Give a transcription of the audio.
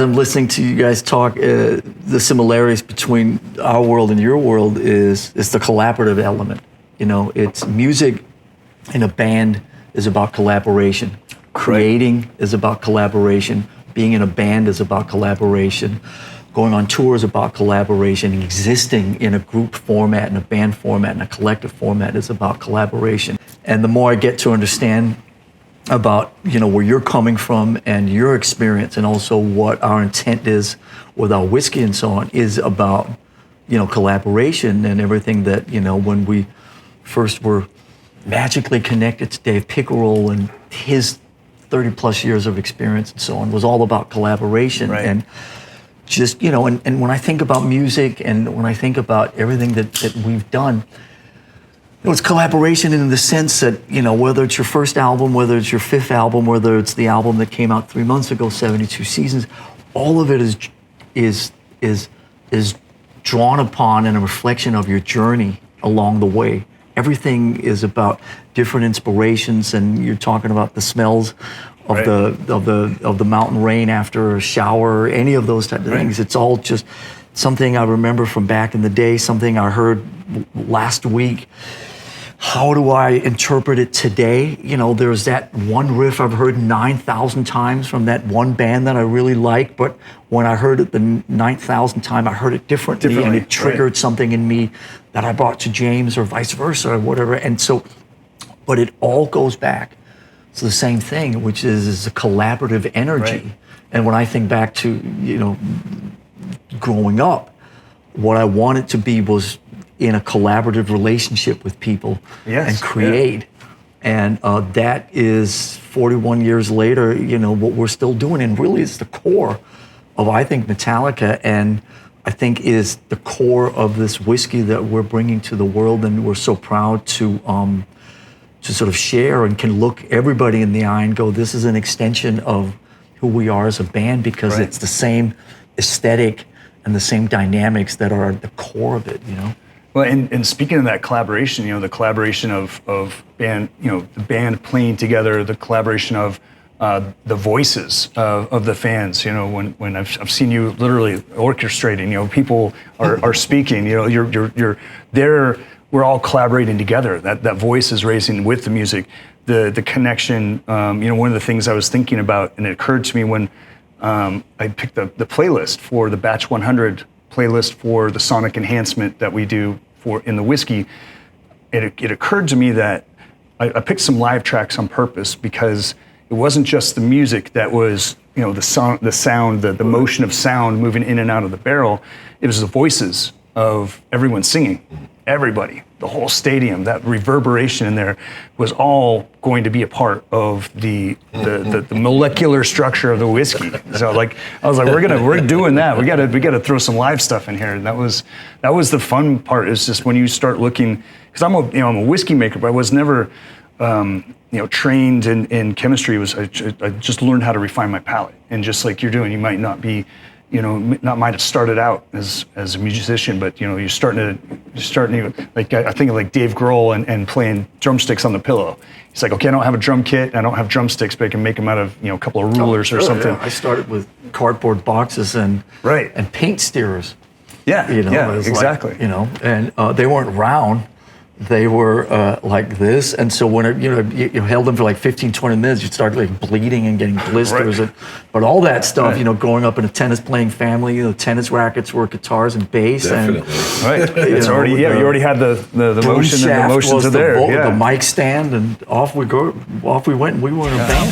I'm listening to you guys talk, the similarities between our world and your world is the collaborative element. You know, it's music in a band is about collaboration. Creating is about collaboration. Being in a band is about collaboration. Going on tour is about collaboration. Existing in a group format, in a band format, in a collective format is about collaboration. And the more I get to understand about, you know, where you're coming from and your experience, and also what our intent is with our whiskey and so on, is about, you know, collaboration and everything that, you know, when we first were magically connected to Dave Pickerel and his 30 plus years of experience and so on, was all about collaboration. Right. And just, you know, and when I think about music and when I think about everything that we've done, it was collaboration in the sense that, you know, whether it's your first album, whether it's your fifth album, whether it's the album that came out 3 months ago, 72 Seasons, all of it is drawn upon and a reflection of your journey along the way. Everything is about different inspirations, and you're talking about the smells of right. the mountain rain after a shower, any of those types of things. It's all just something I remember from back in the day, something I heard last week. How do I interpret it today? You know, there's that one riff I've heard 9,000 times from that one band that I really like, but when I heard it the 9,000th time, I heard it differently, and it triggered something in me that I brought to James, or vice versa, or whatever. And so, but it all goes back to the same thing, which is a collaborative energy. Right. And when I think back to, you know, growing up, what I wanted to be was in a collaborative relationship with people and create. And that is 41 years later, you know, what we're still doing. And really it's the core of, I think, Metallica, and I think is the core of this whiskey that we're bringing to the world. And we're so proud to sort of share and can look everybody in the eye and go, this is an extension of who we are as a band, because it's the same aesthetic and the same dynamics that are at the core of it, you know? Well, and speaking of that collaboration, you know, the collaboration of band, you know, the band playing together, the collaboration of the voices of the fans. You know, when I've seen you literally orchestrating, you know, people are speaking. You know, you're there. We're all collaborating together. That voice is raising with the music. The connection. You know, one of the things I was thinking about, and it occurred to me when I picked the playlist for the Batch 100 playlist for the sonic enhancement that we do in the whiskey. It occurred to me that I picked some live tracks on purpose, because it wasn't just the music that was, you know, the sound, the motion of sound moving in and out of the barrel. It was the voices of everyone singing, everybody, the whole stadium. That reverberation in there was all going to be a part of the molecular structure of the whiskey. So like, I was like, we're doing that. We gotta throw some live stuff in here. And that was the fun part, is just when you start looking, because I'm a whiskey maker, but I was never you know, trained in chemistry. I just learned how to refine my palate. And just like you're doing, you might not be, you know, might have started out as a musician, but you know, you're starting like, I think of like Dave Grohl and playing drumsticks on the pillow. He's like, okay, I don't have a drum kit, I don't have drumsticks, but I can make them out of, you know, a couple of rulers or something. Yeah. I started with cardboard boxes and paint stirrers. Yeah, you know, exactly. Like, you know, and they weren't round. They were like this, and so when you held them for like 15, 20 minutes, you'd start like bleeding and getting blisters. But all that stuff, you know, growing up in a tennis playing family, you know, tennis rackets were guitars and bass. Definitely. And it's already, you already had the motion, and the motions are there. The mic stand, and off we went, and we were in a band.